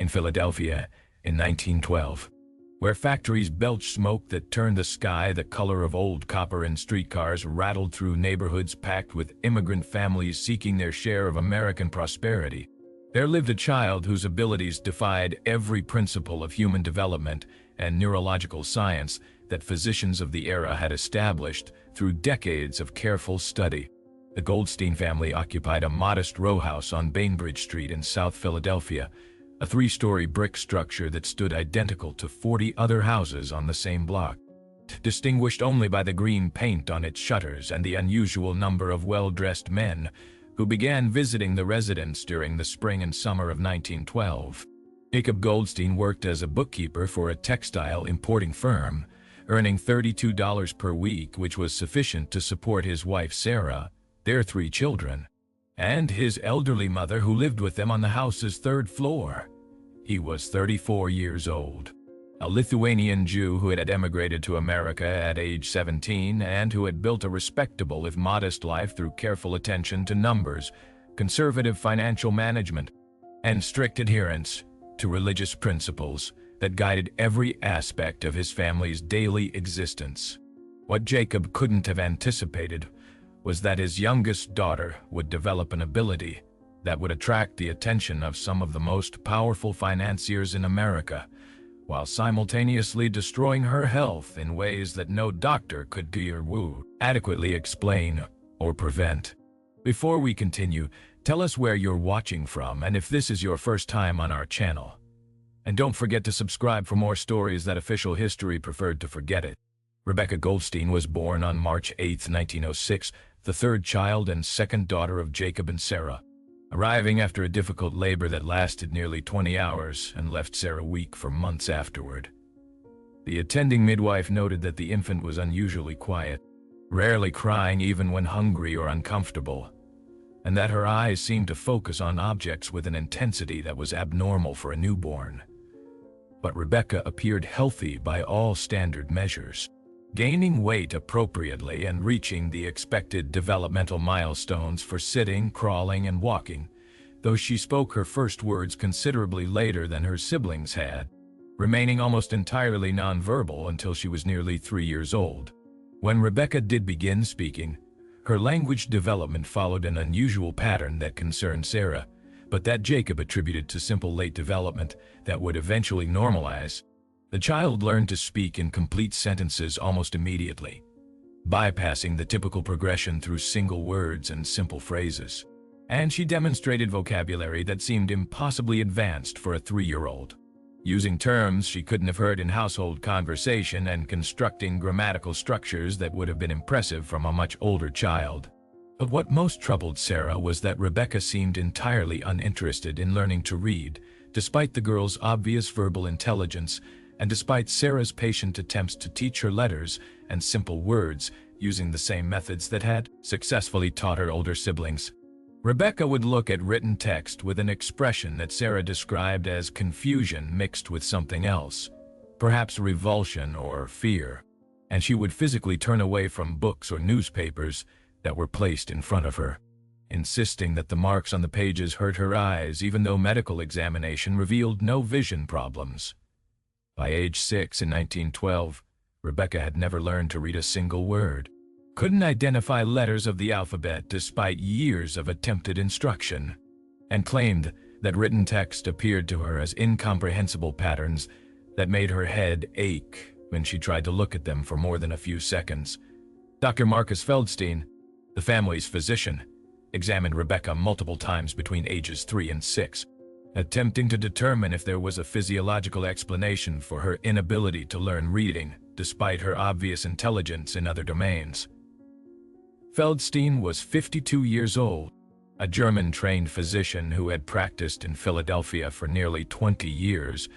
in Philadelphia in 1912, where factories belched smoke that turned the sky the color of old copper and streetcars rattled through neighborhoods packed with immigrant families seeking their share of American prosperity. There lived a child whose abilities defied every principle of human development and neurological science that physicians of the era had established through decades of careful study. The Goldstein family occupied a modest row house on Bainbridge Street in South Philadelphia, a three-story brick structure that stood identical to 40 other houses on the same block, distinguished only by the green paint on its shutters and the unusual number of well-dressed men who began visiting the residence during the spring and summer of 1912. Jacob Goldstein worked as a bookkeeper for a textile importing firm, earning $32 per week, which was sufficient to support his wife Sarah, their 3 children, and his elderly mother who lived with them on the house's 3rd floor. He was 34 years old, a Lithuanian Jew who had emigrated to America at age 17 and who had built a respectable if modest life through careful attention to numbers, conservative financial management, and strict adherence to religious principles that guided every aspect of his family's daily existence. What Jacob couldn't have anticipated was that his youngest daughter would develop an ability that would attract the attention of some of the most powerful financiers in America, while simultaneously destroying her health in ways that no doctor could adequately explain or prevent. Before we continue, tell us where you're watching from and if this is your first time on our channel. And don't forget to subscribe for more stories that official history preferred to forget it. Rebecca Goldstein was born on March 8, 1906, the 3rd child and 2nd daughter of Jacob and Sarah, arriving after a difficult labor that lasted nearly 20 hours and left Sarah weak for months afterward. The attending midwife noted that the infant was unusually quiet, rarely crying even when hungry or uncomfortable, and that her eyes seemed to focus on objects with an intensity that was abnormal for a newborn. But Rebecca appeared healthy by all standard measures, gaining weight appropriately and reaching the expected developmental milestones for sitting, crawling, and walking, though she spoke her first words considerably later than her siblings had, remaining almost entirely nonverbal until she was nearly 3 years old. When Rebecca did begin speaking, her language development followed an unusual pattern that concerned Sarah, but that Jacob attributed to simple late development that would eventually normalize. The child learned to speak in complete sentences almost immediately, bypassing the typical progression through single words and simple phrases. And she demonstrated vocabulary that seemed impossibly advanced for a 3-year-old, using terms she couldn't have heard in household conversation and constructing grammatical structures that would have been impressive from a much older child. But what most troubled Sarah was that Rebecca seemed entirely uninterested in learning to read, despite the girl's obvious verbal intelligence and despite Sarah's patient attempts to teach her letters and simple words using the same methods that had successfully taught her older siblings. Rebecca would look at written text with an expression that Sarah described as confusion mixed with something else, perhaps revulsion or fear, and she would physically turn away from books or newspapers that were placed in front of her, insisting that the marks on the pages hurt her eyes even though medical examination revealed no vision problems. By age 6 in 1912, Rebecca had never learned to read a single word, couldn't identify letters of the alphabet despite years of attempted instruction, and claimed that written text appeared to her as incomprehensible patterns that made her head ache when she tried to look at them for more than a few seconds. Dr. Marcus Feldstein, the family's physician, examined Rebecca multiple times between ages 3 and 6, attempting to determine if there was a physiological explanation for her inability to learn reading, despite her obvious intelligence in other domains. Feldstein was 52 years old, a German-trained physician who had practiced in Philadelphia for nearly 20 years,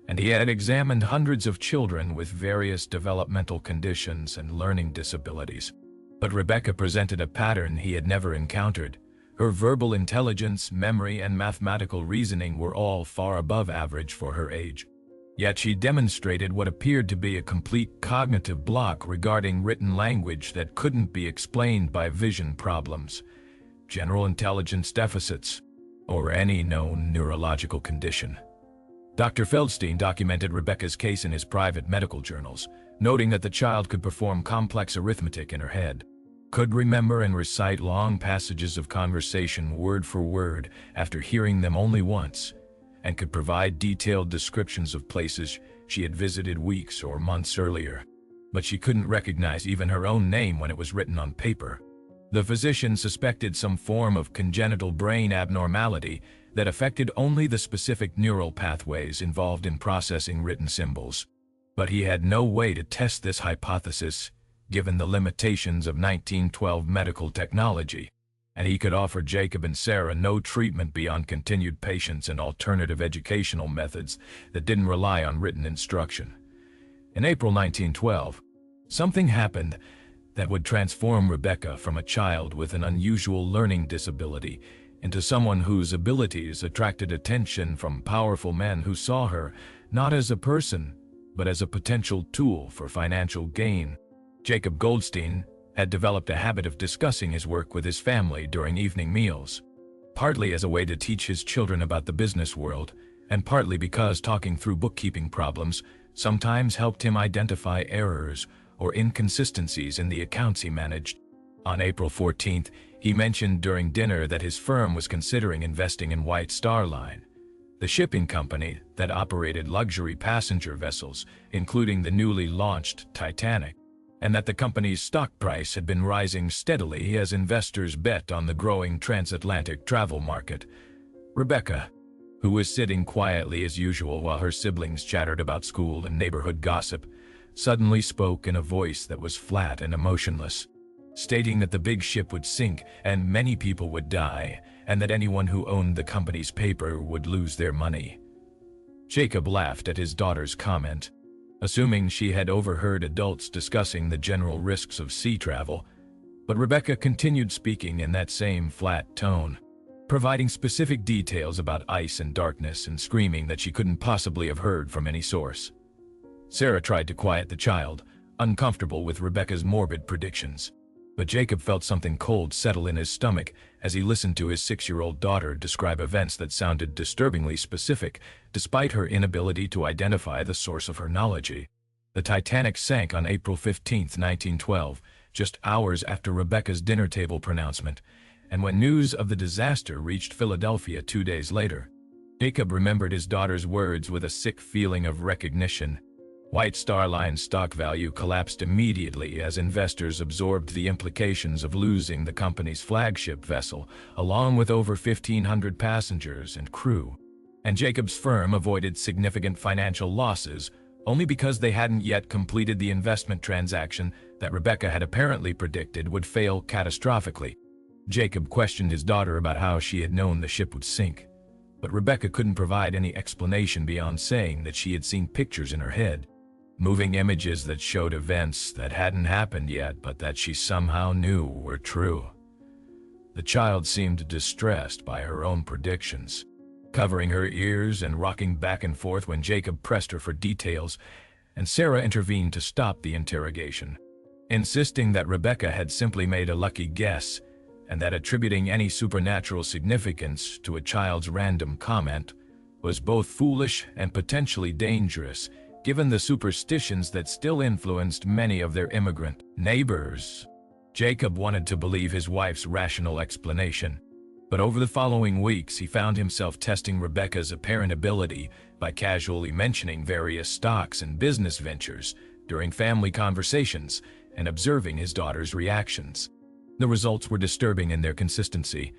and he had examined hundreds of children with various developmental conditions and learning disabilities. But Rebecca presented a pattern he had never encountered. Her verbal intelligence, memory, and mathematical reasoning were all far above average for her age. Yet she demonstrated what appeared to be a complete cognitive block regarding written language that couldn't be explained by vision problems, general intelligence deficits, or any known neurological condition. Dr. Feldstein documented Rebecca's case in his private medical journals, noting that the child could perform complex arithmetic in her head, could remember and recite long passages of conversation word for word after hearing them only once, and could provide detailed descriptions of places she had visited weeks or months earlier. But she couldn't recognize even her own name when it was written on paper. The physician suspected some form of congenital brain abnormality that affected only the specific neural pathways involved in processing written symbols. But he had no way to test this hypothesis, given the limitations of 1912 medical technology, and he could offer Jacob and Sarah no treatment beyond continued patience and alternative educational methods that didn't rely on written instruction. In April 1912, something happened that would transform Rebecca from a child with an unusual learning disability into someone whose abilities attracted attention from powerful men who saw her not as a person, but as a potential tool for financial gain. Jacob Goldstein had developed a habit of discussing his work with his family during evening meals, partly as a way to teach his children about the business world, and partly because talking through bookkeeping problems sometimes helped him identify errors or inconsistencies in the accounts he managed. On April 14th, he mentioned during dinner that his firm was considering investing in White Star Line, the shipping company that operated luxury passenger vessels, including the newly launched Titanic, and that the company's stock price had been rising steadily as investors bet on the growing transatlantic travel market. Rebecca, who was sitting quietly as usual while her siblings chattered about school and neighborhood gossip, suddenly spoke in a voice that was flat and emotionless, stating that the big ship would sink and many people would die, and that anyone who owned the company's paper would lose their money. Jacob laughed at his daughter's comment, assuming she had overheard adults discussing the general risks of sea travel, but Rebecca continued speaking in that same flat tone, providing specific details about ice and darkness and screaming that she couldn't possibly have heard from any source. Sarah tried to quiet the child, uncomfortable with Rebecca's morbid predictions, but Jacob felt something cold settle in his stomach as he listened to his 6-year-old daughter describe events that sounded disturbingly specific, despite her inability to identify the source of her knowledge. The Titanic sank on April 15, 1912, just hours after Rebecca's dinner table pronouncement, and when news of the disaster reached Philadelphia 2 days later, Jacob remembered his daughter's words with a sick feeling of recognition. White Star Line's stock value collapsed immediately as investors absorbed the implications of losing the company's flagship vessel, along with over 1,500 passengers and crew. And Jacob's firm avoided significant financial losses only because they hadn't yet completed the investment transaction that Rebecca had apparently predicted would fail catastrophically. Jacob questioned his daughter about how she had known the ship would sink, but Rebecca couldn't provide any explanation beyond saying that she had seen pictures in her head, moving images that showed events that hadn't happened yet but that she somehow knew were true. The child seemed distressed by her own predictions, covering her ears and rocking back and forth when Jacob pressed her for details, and Sarah intervened to stop the interrogation, insisting that Rebecca had simply made a lucky guess and that attributing any supernatural significance to a child's random comment was both foolish and potentially dangerous, given the superstitions that still influenced many of their immigrant neighbors. Jacob wanted to believe his wife's rational explanation, but over the following weeks he found himself testing Rebecca's apparent ability by casually mentioning various stocks and business ventures during family conversations and observing his daughter's reactions. The results were disturbing in their consistency.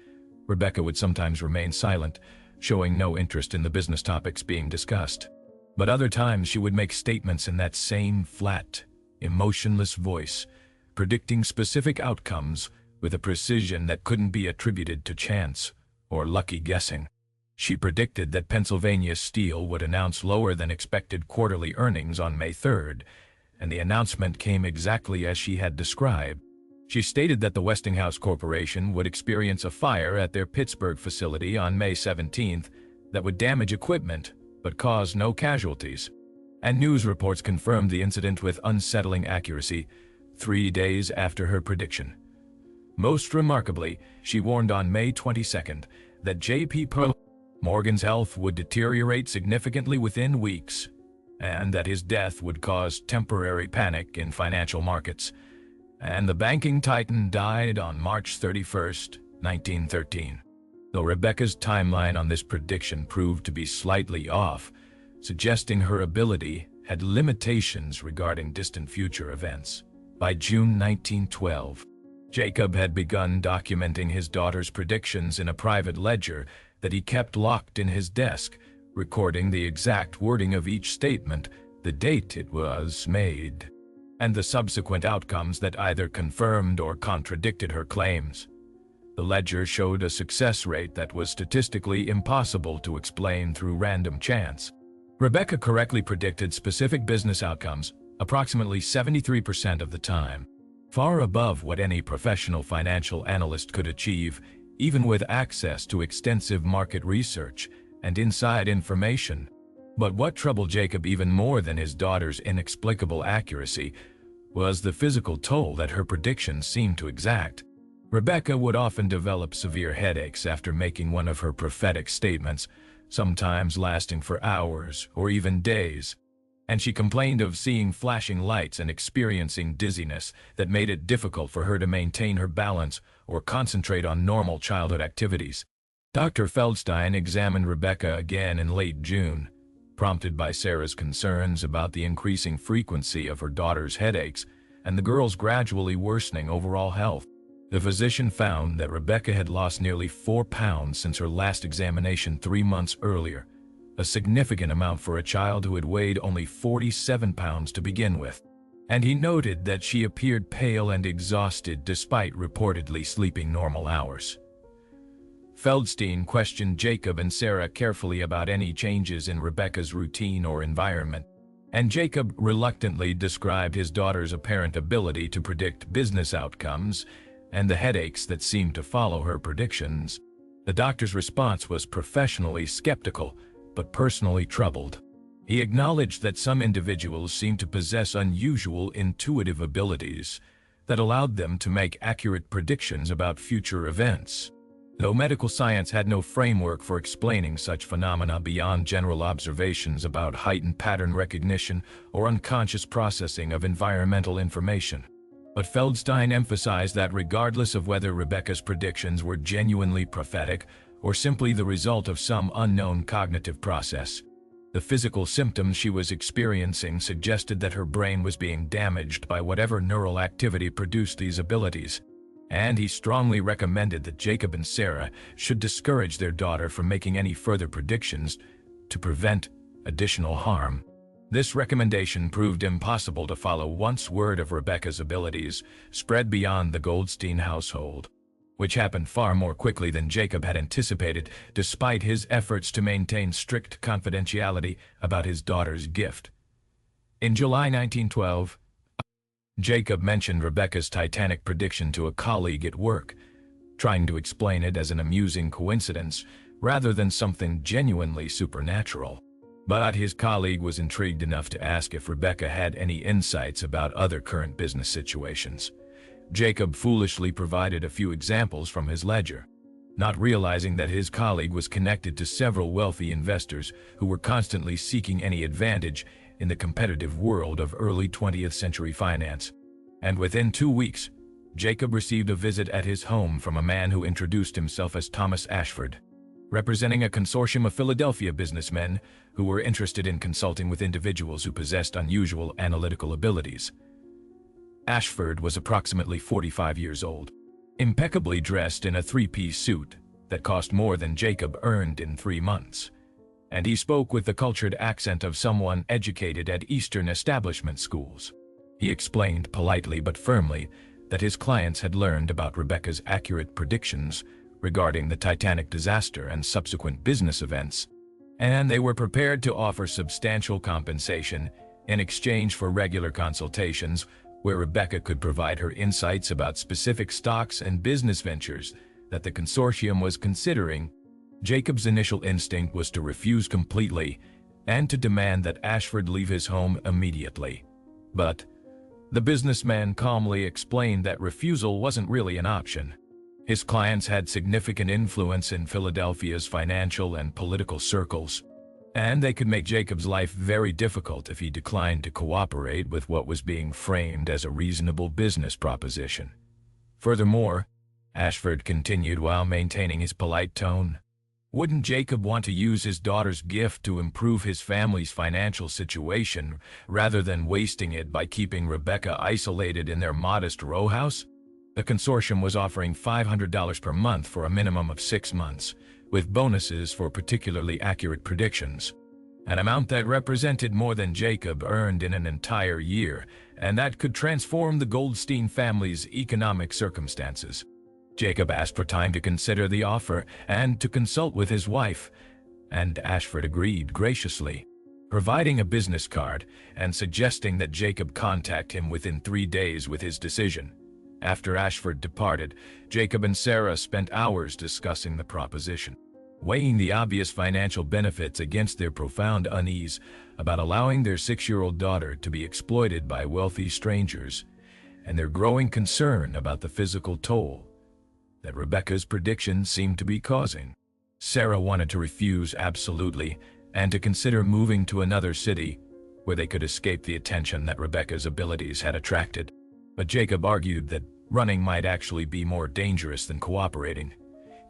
Rebecca would sometimes remain silent, showing no interest in the business topics being discussed. But other times she would make statements in that same flat, emotionless voice, predicting specific outcomes with a precision that couldn't be attributed to chance or lucky guessing. She predicted that Pennsylvania Steel would announce lower than expected quarterly earnings on May 3rd, and the announcement came exactly as she had described. She stated that the Westinghouse Corporation would experience a fire at their Pittsburgh facility on May 17th that would damage equipment but cause no casualties, and news reports confirmed the incident with unsettling accuracy 3 days after her prediction. Most remarkably, she warned on May 22nd that J.P. Morgan's health would deteriorate significantly within weeks, and that his death would cause temporary panic in financial markets. And the banking titan died on March 31st, 1913. Though Rebecca's timeline on this prediction proved to be slightly off, suggesting her ability had limitations regarding distant future events. By June 1912, Jacob had begun documenting his daughter's predictions in a private ledger that he kept locked in his desk, recording the exact wording of each statement, the date it was made, and the subsequent outcomes that either confirmed or contradicted her claims. The ledger showed a success rate that was statistically impossible to explain through random chance. Rebecca correctly predicted specific business outcomes approximately 73% of the time, far above what any professional financial analyst could achieve, even with access to extensive market research and inside information. But what troubled Jacob even more than his daughter's inexplicable accuracy was the physical toll that her predictions seemed to exact. Rebecca would often develop severe headaches after making one of her prophetic statements, sometimes lasting for hours or even days. And she complained of seeing flashing lights and experiencing dizziness that made it difficult for her to maintain her balance or concentrate on normal childhood activities. Dr. Feldstein examined Rebecca again in late June, prompted by Sarah's concerns about the increasing frequency of her daughter's headaches and the girl's gradually worsening overall health. The physician found that Rebecca had lost nearly 4 pounds since her last examination 3 months earlier, a significant amount for a child who had weighed only 47 pounds to begin with. And he noted that she appeared pale and exhausted despite reportedly sleeping normal hours. Feldstein questioned Jacob and Sarah carefully about any changes in Rebecca's routine or environment, and Jacob reluctantly described his daughter's apparent ability to predict business outcomes and the headaches that seemed to follow her predictions. The doctor's response was professionally skeptical, but personally troubled. He acknowledged that some individuals seemed to possess unusual intuitive abilities that allowed them to make accurate predictions about future events. Though medical science had no framework for explaining such phenomena beyond general observations about heightened pattern recognition or unconscious processing of environmental information. But Feldstein emphasized that regardless of whether Rebecca's predictions were genuinely prophetic or simply the result of some unknown cognitive process, the physical symptoms she was experiencing suggested that her brain was being damaged by whatever neural activity produced these abilities, and he strongly recommended that Jacob and Sarah should discourage their daughter from making any further predictions to prevent additional harm. This recommendation proved impossible to follow once word of Rebecca's abilities spread beyond the Goldstein household, which happened far more quickly than Jacob had anticipated, despite his efforts to maintain strict confidentiality about his daughter's gift. In July 1912, Jacob mentioned Rebecca's Titanic prediction to a colleague at work, trying to explain it as an amusing coincidence rather than something genuinely supernatural. But his colleague was intrigued enough to ask if Rebecca had any insights about other current business situations. Jacob foolishly provided a few examples from his ledger, not realizing that his colleague was connected to several wealthy investors who were constantly seeking any advantage in the competitive world of early 20th century finance. And within 2 weeks, Jacob received a visit at his home from a man who introduced himself as Thomas Ashford, representing a consortium of Philadelphia businessmen who were interested in consulting with individuals who possessed unusual analytical abilities. Ashford was approximately 45 years old, impeccably dressed in a 3-piece suit that cost more than Jacob earned in 3 months, and he spoke with the cultured accent of someone educated at Eastern establishment schools. He explained politely but firmly that his clients had learned about Rebecca's accurate predictions regarding the Titanic disaster and subsequent business events, and they were prepared to offer substantial compensation in exchange for regular consultations where Rebecca could provide her insights about specific stocks and business ventures that the consortium was considering. Jacob's initial instinct was to refuse completely and to demand that Ashford leave his home immediately. But the businessman calmly explained that refusal wasn't really an option. His clients had significant influence in Philadelphia's financial and political circles, and they could make Jacob's life very difficult if he declined to cooperate with what was being framed as a reasonable business proposition. Furthermore, Ashford continued while maintaining his polite tone, wouldn't Jacob want to use his daughter's gift to improve his family's financial situation rather than wasting it by keeping Rebecca isolated in their modest row house? The consortium was offering $500 per month for a minimum of 6 months, with bonuses for particularly accurate predictions, an amount that represented more than Jacob earned in an entire year, and that could transform the Goldstein family's economic circumstances. Jacob asked for time to consider the offer and to consult with his wife, and Ashford agreed graciously, providing a business card and suggesting that Jacob contact him within 3 days with his decision. After Ashford departed, Jacob and Sarah spent hours discussing the proposition, weighing the obvious financial benefits against their profound unease about allowing their 6-year-old daughter to be exploited by wealthy strangers, and their growing concern about the physical toll that Rebecca's predictions seemed to be causing. Sarah wanted to refuse absolutely and to consider moving to another city where they could escape the attention that Rebecca's abilities had attracted. But Jacob argued that running might actually be more dangerous than cooperating,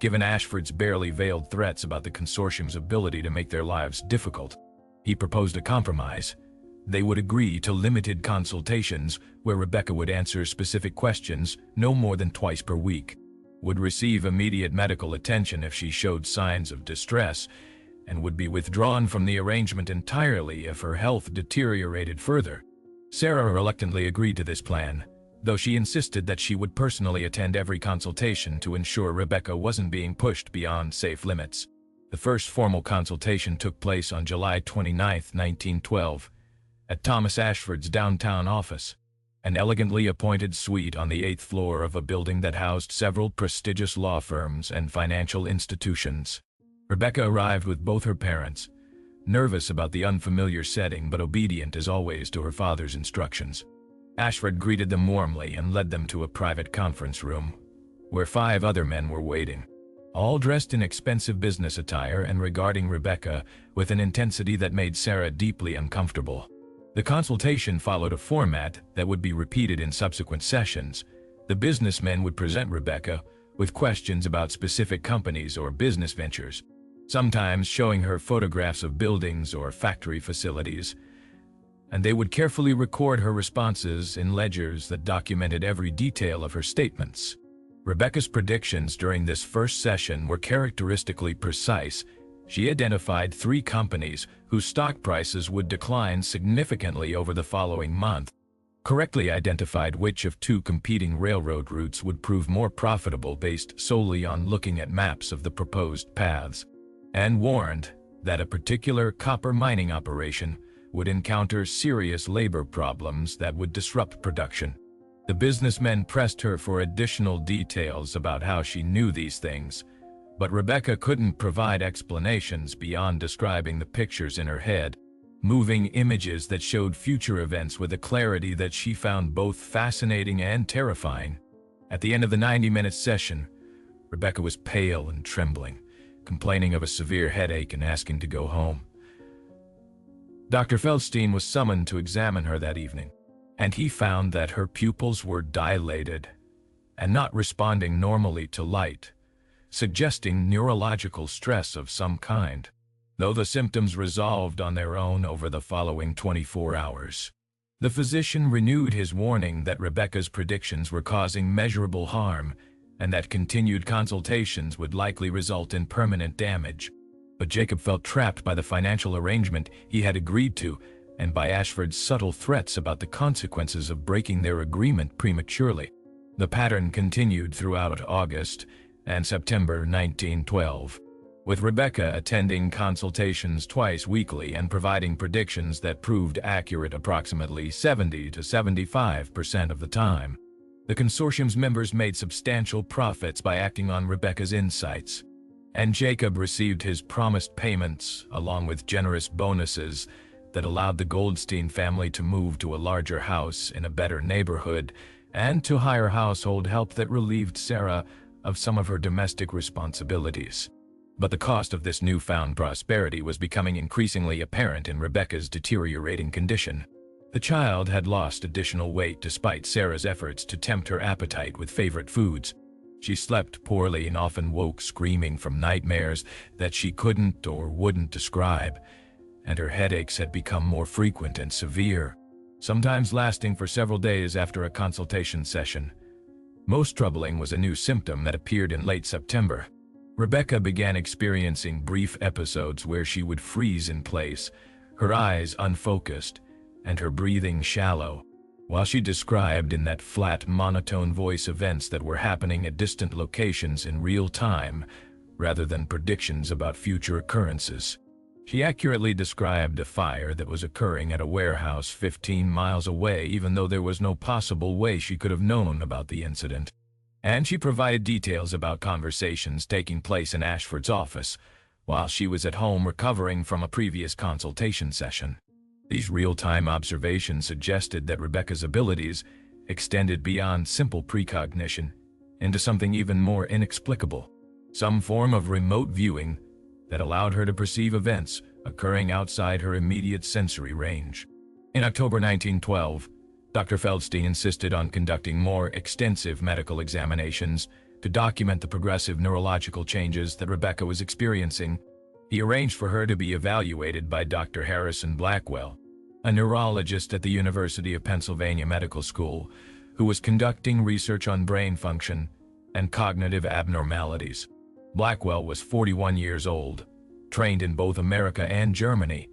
given Ashford's barely veiled threats about the consortium's ability to make their lives difficult. He proposed a compromise. They would agree to limited consultations where Rebecca would answer specific questions no more than twice per week, would receive immediate medical attention if she showed signs of distress, and would be withdrawn from the arrangement entirely if her health deteriorated further. Sarah reluctantly agreed to this plan, though she insisted that she would personally attend every consultation to ensure Rebecca wasn't being pushed beyond safe limits. The first formal consultation took place on July 29, 1912, at Thomas Ashford's downtown office, an elegantly appointed suite on the 8th floor of a building that housed several prestigious law firms and financial institutions. Rebecca arrived with both her parents, nervous about the unfamiliar setting but obedient as always to her father's instructions. Ashford greeted them warmly and led them to a private conference room, where 5 other men were waiting, all dressed in expensive business attire and regarding Rebecca with an intensity that made Sarah deeply uncomfortable. The consultation followed a format that would be repeated in subsequent sessions. The businessmen would present Rebecca with questions about specific companies or business ventures, sometimes showing her photographs of buildings or factory facilities, and they would carefully record her responses in ledgers that documented every detail of her statements. Rebecca's predictions during this first session were characteristically precise. She identified 3 companies whose stock prices would decline significantly over the following month, correctly identified which of 2 competing railroad routes would prove more profitable based solely on looking at maps of the proposed paths, and warned that a particular copper mining operation would encounter serious labor problems that would disrupt production. The businessmen pressed her for additional details about how she knew these things, but Rebecca couldn't provide explanations beyond describing the pictures in her head, moving images that showed future events with a clarity that she found both fascinating and terrifying. At the end of the 90-minute session, Rebecca was pale and trembling, complaining of a severe headache and asking to go home. Dr. Goldstein was summoned to examine her that evening, and he found that her pupils were dilated and not responding normally to light, suggesting neurological stress of some kind, though the symptoms resolved on their own over the following 24 hours. The physician renewed his warning that Rebecca's predictions were causing measurable harm and that continued consultations would likely result in permanent damage. But Jacob felt trapped by the financial arrangement he had agreed to and by Ashford's subtle threats about the consequences of breaking their agreement prematurely. The pattern continued throughout August and September 1912, with Rebecca attending consultations twice weekly and providing predictions that proved accurate approximately 70 to 75% of the time. The consortium's members made substantial profits by acting on Rebecca's insights, and Jacob received his promised payments along with generous bonuses that allowed the Goldstein family to move to a larger house in a better neighborhood and to hire household help that relieved Sarah of some of her domestic responsibilities. But the cost of this newfound prosperity was becoming increasingly apparent in Rebecca's deteriorating condition. The child had lost additional weight despite Sarah's efforts to tempt her appetite with favorite foods. She slept poorly and often woke screaming from nightmares that she couldn't or wouldn't describe, and her headaches had become more frequent and severe, sometimes lasting for several days after a consultation session. Most troubling was a new symptom that appeared in late September. Rebecca began experiencing brief episodes where she would freeze in place, her eyes unfocused, and her breathing shallow, while she described in that flat, monotone voice events that were happening at distant locations in real time, rather than predictions about future occurrences. She accurately described a fire that was occurring at a warehouse 15 miles away, even though there was no possible way she could have known about the incident. And she provided details about conversations taking place in Ashford's office, while she was at home recovering from a previous consultation session. These real-time observations suggested that Rebecca's abilities extended beyond simple precognition into something even more inexplicable, some form of remote viewing that allowed her to perceive events occurring outside her immediate sensory range. In October 1912, Dr. Feldstein insisted on conducting more extensive medical examinations to document the progressive neurological changes that Rebecca was experiencing. He arranged for her to be evaluated by Dr. Harrison Blackwell, a neurologist at the University of Pennsylvania Medical School, who was conducting research on brain function and cognitive abnormalities. Blackwell was 41 years old, trained in both America and Germany,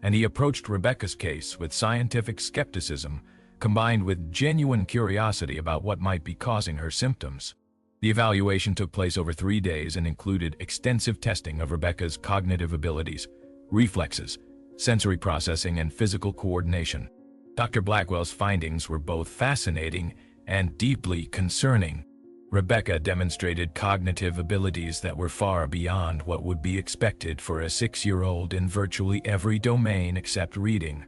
and he approached Rebecca's case with scientific skepticism combined with genuine curiosity about what might be causing her symptoms. The evaluation took place over 3 days and included extensive testing of Rebecca's cognitive abilities, reflexes, sensory processing, and physical coordination. Dr. Blackwell's findings were both fascinating and deeply concerning. Rebecca demonstrated cognitive abilities that were far beyond what would be expected for a 6-year-old in virtually every domain except reading.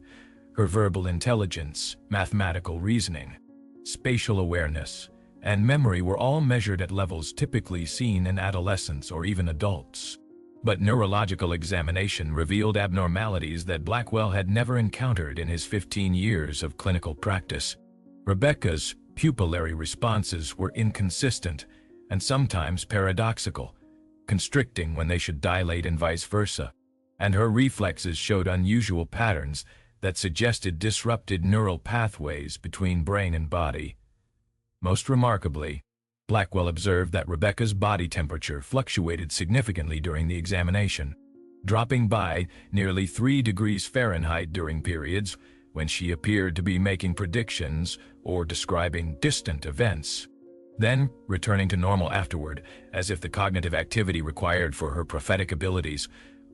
Her verbal intelligence, mathematical reasoning, spatial awareness, and memory were all measured at levels typically seen in adolescents or even adults. But neurological examination revealed abnormalities that Blackwell had never encountered in his 15 years of clinical practice. Rebecca's pupillary responses were inconsistent and sometimes paradoxical, constricting when they should dilate and vice versa, and her reflexes showed unusual patterns that suggested disrupted neural pathways between brain and body. Most remarkably, Blackwell observed that Rebecca's body temperature fluctuated significantly during the examination, dropping by nearly 3 degrees Fahrenheit during periods when she appeared to be making predictions or describing distant events, then returning to normal afterward, as if the cognitive activity required for her prophetic abilities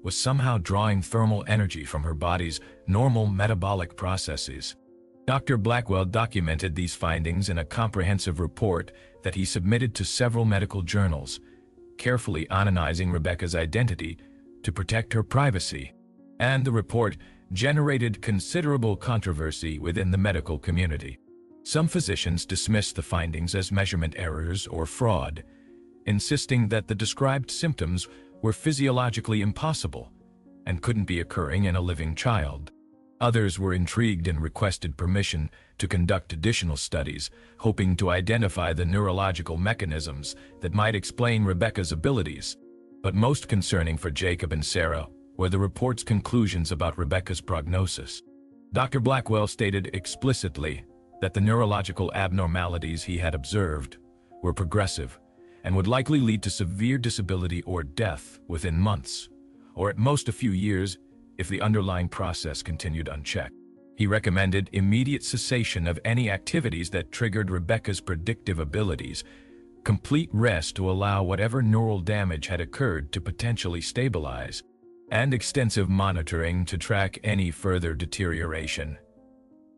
was somehow drawing thermal energy from her body's normal metabolic processes. Dr. Blackwell documented these findings in a comprehensive report that he submitted to several medical journals, carefully anonymizing Rebecca's identity to protect her privacy. And the report generated considerable controversy within the medical community. Some physicians dismissed the findings as measurement errors or fraud, insisting that the described symptoms were physiologically impossible and couldn't be occurring in a living child. Others were intrigued and requested permission to conduct additional studies, hoping to identify the neurological mechanisms that might explain Rebecca's abilities. But most concerning for Jacob and Sarah were the report's conclusions about Rebecca's prognosis. Dr. Blackwell stated explicitly that the neurological abnormalities he had observed were progressive and would likely lead to severe disability or death within months, or at most a few years if the underlying process continued unchecked. He recommended immediate cessation of any activities that triggered Rebecca's predictive abilities, complete rest to allow whatever neural damage had occurred to potentially stabilize, and extensive monitoring to track any further deterioration.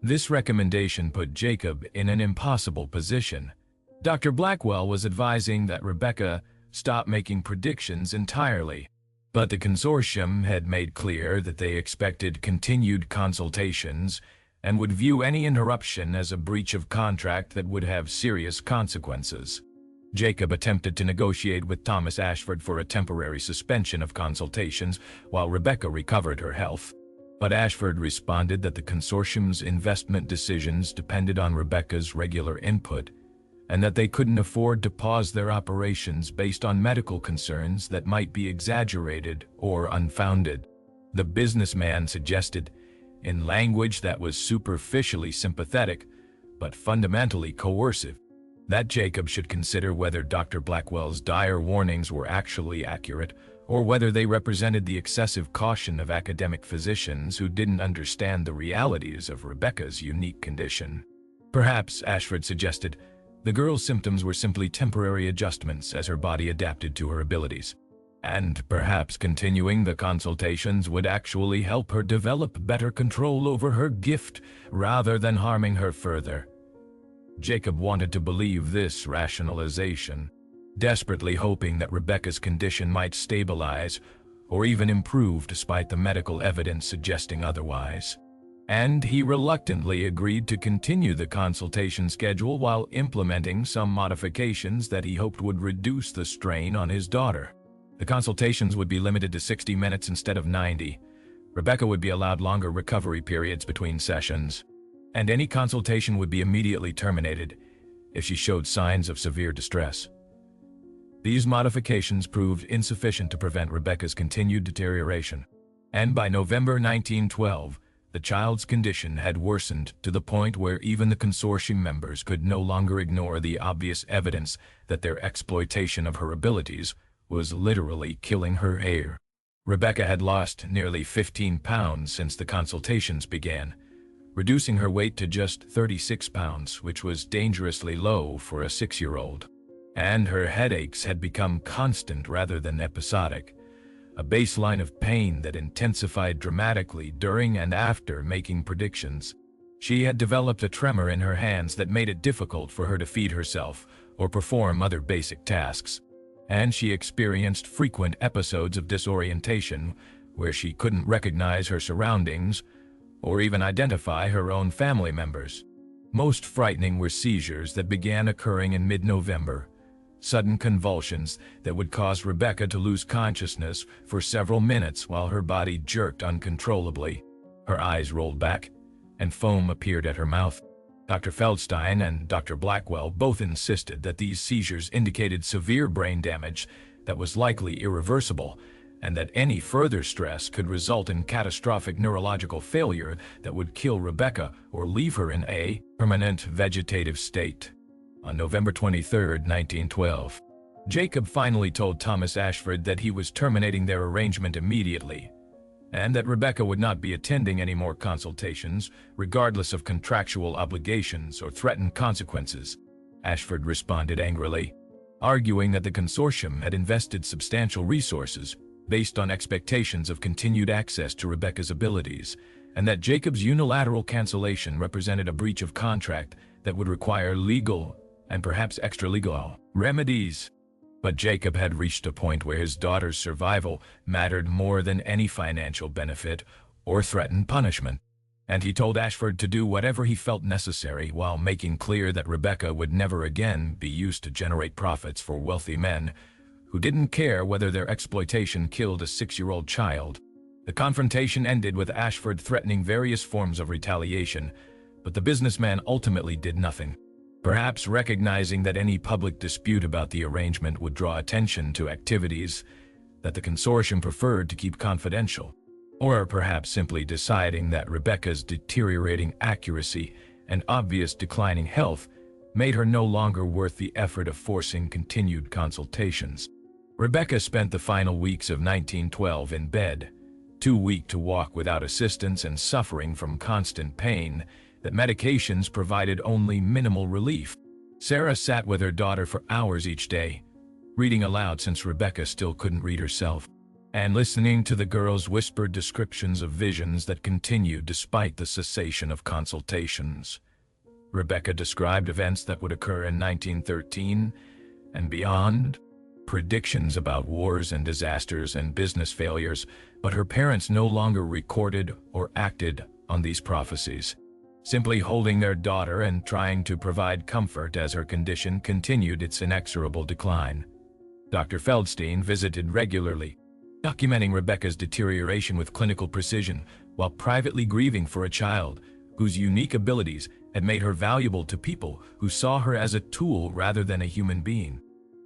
This recommendation put Jacob in an impossible position. Dr. Blackwell was advising that Rebecca stop making predictions entirely, but the consortium had made clear that they expected continued consultations and would view any interruption as a breach of contract that would have serious consequences. Jacob attempted to negotiate with Thomas Ashford for a temporary suspension of consultations while Rebecca recovered her health. But Ashford responded that the consortium's investment decisions depended on Rebecca's regular input, and that they couldn't afford to pause their operations based on medical concerns that might be exaggerated or unfounded. The businessman suggested, in language that was superficially sympathetic but fundamentally coercive, that Jacob should consider whether Dr. Blackwell's dire warnings were actually accurate, or whether they represented the excessive caution of academic physicians who didn't understand the realities of Rebecca's unique condition. Perhaps, Ashford suggested, the girl's symptoms were simply temporary adjustments as her body adapted to her abilities. And perhaps continuing the consultations would actually help her develop better control over her gift rather than harming her further. Jacob wanted to believe this rationalization, desperately hoping that Rebecca's condition might stabilize or even improve despite the medical evidence suggesting otherwise. And he reluctantly agreed to continue the consultation schedule while implementing some modifications that he hoped would reduce the strain on his daughter. The consultations would be limited to 60 minutes instead of 90. Rebecca would be allowed longer recovery periods between sessions, and any consultation would be immediately terminated if she showed signs of severe distress. These modifications proved insufficient to prevent Rebecca's continued deterioration, and by November 1912, the child's condition had worsened to the point where even the consortium members could no longer ignore the obvious evidence that their exploitation of her abilities was literally killing her heir. Rebecca had lost nearly 15 pounds since the consultations began, reducing her weight to just 36 pounds, which was dangerously low for a 6-year-old. And her headaches had become constant rather than episodic, a baseline of pain that intensified dramatically during and after making predictions. She had developed a tremor in her hands that made it difficult for her to feed herself or perform other basic tasks, and she experienced frequent episodes of disorientation where she couldn't recognize her surroundings or even identify her own family members. Most frightening were seizures that began occurring in mid-November, sudden convulsions that would cause Rebecca to lose consciousness for several minutes while her body jerked uncontrollably. Her eyes rolled back, and foam appeared at her mouth. Dr. Goldstein and Dr. Blackwell both insisted that these seizures indicated severe brain damage that was likely irreversible, and that any further stress could result in catastrophic neurological failure that would kill Rebecca or leave her in a permanent vegetative state. On November 23, 1912, Jacob finally told Thomas Ashford that he was terminating their arrangement immediately, and that Rebecca would not be attending any more consultations, regardless of contractual obligations or threatened consequences. Ashford responded angrily, arguing that the consortium had invested substantial resources based on expectations of continued access to Rebecca's abilities, and that Jacob's unilateral cancellation represented a breach of contract that would require legal and perhaps extra-legal remedies. But Jacob had reached a point where his daughter's survival mattered more than any financial benefit or threatened punishment, and he told Ashford to do whatever he felt necessary while making clear that Rebecca would never again be used to generate profits for wealthy men who didn't care whether their exploitation killed a 6-year-old child. The confrontation ended with Ashford threatening various forms of retaliation, but the businessman ultimately did nothing, perhaps recognizing that any public dispute about the arrangement would draw attention to activities that the consortium preferred to keep confidential, or perhaps simply deciding that Rebecca's deteriorating accuracy and obvious declining health made her no longer worth the effort of forcing continued consultations. Rebecca spent the final weeks of 1912 in bed, too weak to walk without assistance and suffering from constant pain that medications provided only minimal relief. Sarah sat with her daughter for hours each day, reading aloud since Rebecca still couldn't read herself, and listening to the girl's whispered descriptions of visions that continued despite the cessation of consultations. Rebecca described events that would occur in 1913 and beyond, predictions about wars and disasters and business failures, but her parents no longer recorded or acted on these prophecies. simply holding their daughter and trying to provide comfort as her condition continued its inexorable decline. Dr. Feldstein visited regularly, documenting Rebecca's deterioration with clinical precision while privately grieving for a child whose unique abilities had made her valuable to people who saw her as a tool rather than a human being.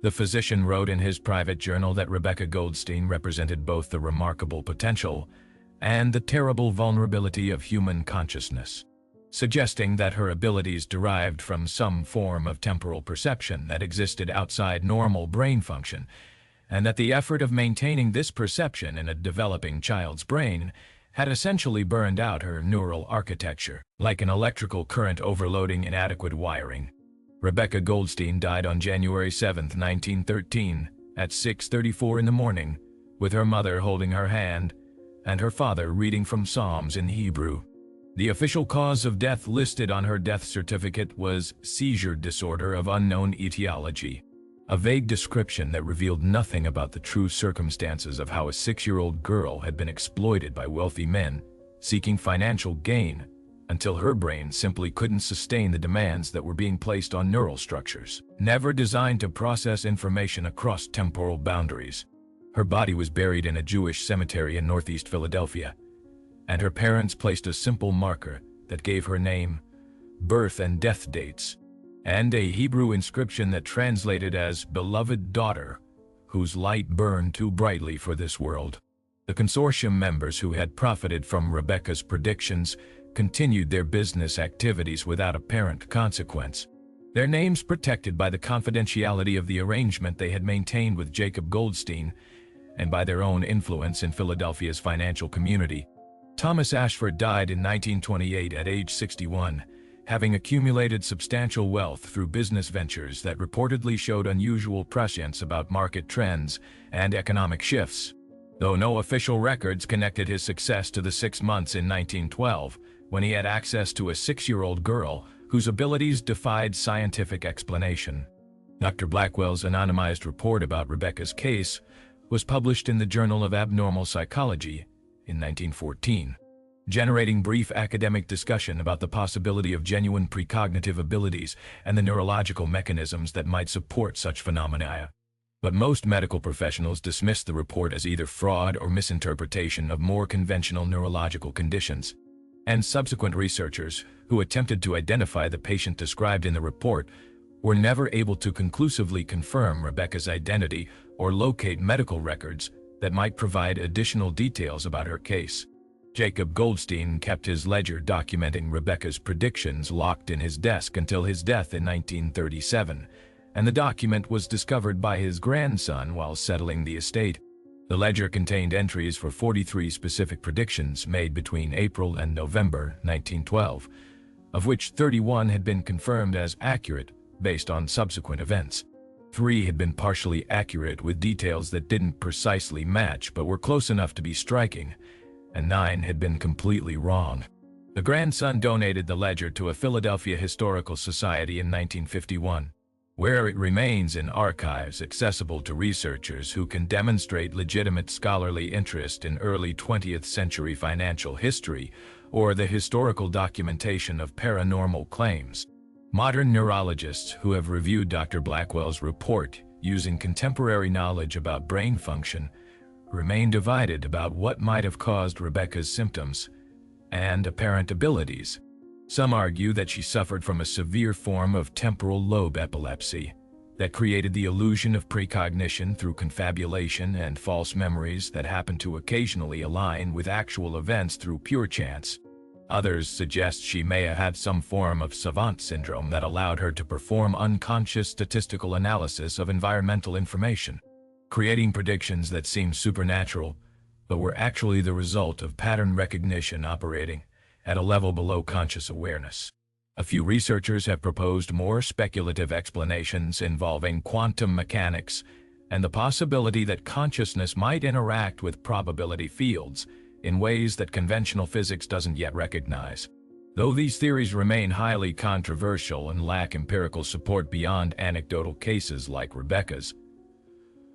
The physician wrote in his private journal that Rebecca Goldstein represented both the remarkable potential and the terrible vulnerability of human consciousness, suggesting that her abilities derived from some form of temporal perception that existed outside normal brain function, and that the effort of maintaining this perception in a developing child's brain had essentially burned out her neural architecture, like an electrical current overloading inadequate wiring. Rebecca Goldstein died on January 7, 1913, at 6:34 in the morning, with her mother holding her hand and her father reading from Psalms in Hebrew. The official cause of death listed on her death certificate was seizure disorder of unknown etiology, a vague description that revealed nothing about the true circumstances of how a 6-year-old girl had been exploited by wealthy men seeking financial gain until her brain simply couldn't sustain the demands that were being placed on neural structures, never designed to process information across temporal boundaries. Her body was buried in a Jewish cemetery in northeast Philadelphia, and her parents placed a simple marker that gave her name, birth and death dates, and a Hebrew inscription that translated as "beloved daughter, whose light burned too brightly for this world." The consortium members who had profited from Rebecca's predictions continued their business activities without apparent consequence, their names protected by the confidentiality of the arrangement they had maintained with Jacob Goldstein and by their own influence in Philadelphia's financial community. Thomas Ashford died in 1928 at age 61, having accumulated substantial wealth through business ventures that reportedly showed unusual prescience about market trends and economic shifts, though no official records connected his success to the 6 months in 1912, when he had access to a 6-year-old girl whose abilities defied scientific explanation. Dr. Blackwell's anonymized report about Rebecca's case was published in the Journal of Abnormal Psychology in 1914, generating brief academic discussion about the possibility of genuine precognitive abilities and the neurological mechanisms that might support such phenomena. But most medical professionals dismissed the report as either fraud or misinterpretation of more conventional neurological conditions, and subsequent researchers who attempted to identify the patient described in the report were never able to conclusively confirm Rebecca's identity or locate medical records that might provide additional details about her case. Jacob Goldstein kept his ledger documenting Rebecca's predictions locked in his desk until his death in 1937, and the document was discovered by his grandson while settling the estate. The ledger contained entries for 43 specific predictions made between April and November 1912, of which 31 had been confirmed as accurate based on subsequent events. 3 had been partially accurate with details that didn't precisely match but were close enough to be striking, and 9 had been completely wrong. The grandson donated the ledger to a Philadelphia Historical Society in 1951, where it remains in archives accessible to researchers who can demonstrate legitimate scholarly interest in early 20th century financial history or the historical documentation of paranormal claims. Modern neurologists who have reviewed Dr. Blackwell's report using contemporary knowledge about brain function remain divided about what might have caused Rebecca's symptoms and apparent abilities. Some argue that she suffered from a severe form of temporal lobe epilepsy that created the illusion of precognition through confabulation and false memories that happen to occasionally align with actual events through pure chance. Others suggest she may have had some form of savant syndrome that allowed her to perform unconscious statistical analysis of environmental information, creating predictions that seemed supernatural but were actually the result of pattern recognition operating at a level below conscious awareness. A few researchers have proposed more speculative explanations involving quantum mechanics and the possibility that consciousness might interact with probability fields in ways that conventional physics doesn't yet recognize. Though these theories remain highly controversial and lack empirical support beyond anecdotal cases like Rebecca's,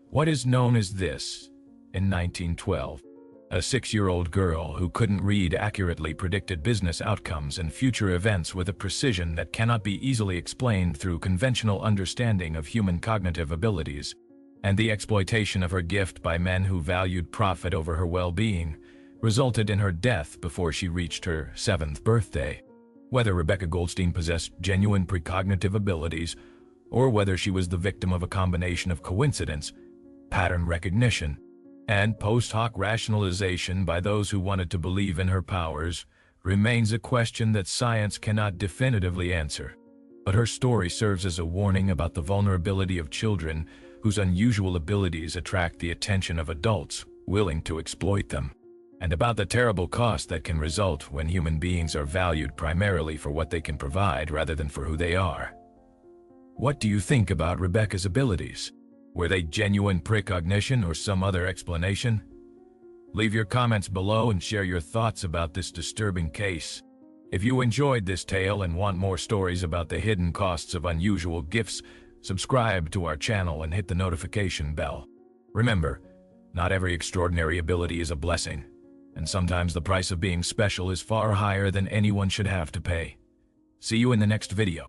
what is known as this, in 1912, A 6-year-old girl who couldn't read accurately predicted business outcomes and future events with a precision that cannot be easily explained through conventional understanding of human cognitive abilities, and the exploitation of her gift by men who valued profit over her well-being resulted in her death before she reached her 7th birthday. Whether Rebecca Goldstein possessed genuine precognitive abilities, or whether she was the victim of a combination of coincidence, pattern recognition, and post hoc rationalization by those who wanted to believe in her powers, remains a question that science cannot definitively answer. But her story serves as a warning about the vulnerability of children whose unusual abilities attract the attention of adults willing to exploit them, and about the terrible cost that can result when human beings are valued primarily for what they can provide rather than for who they are. What do you think about Rebecca's abilities? Were they genuine precognition or some other explanation? Leave your comments below and share your thoughts about this disturbing case. If you enjoyed this tale and want more stories about the hidden costs of unusual gifts, subscribe to our channel and hit the notification bell. Remember, not every extraordinary ability is a blessing, and sometimes the price of being special is far higher than anyone should have to pay. See you in the next video.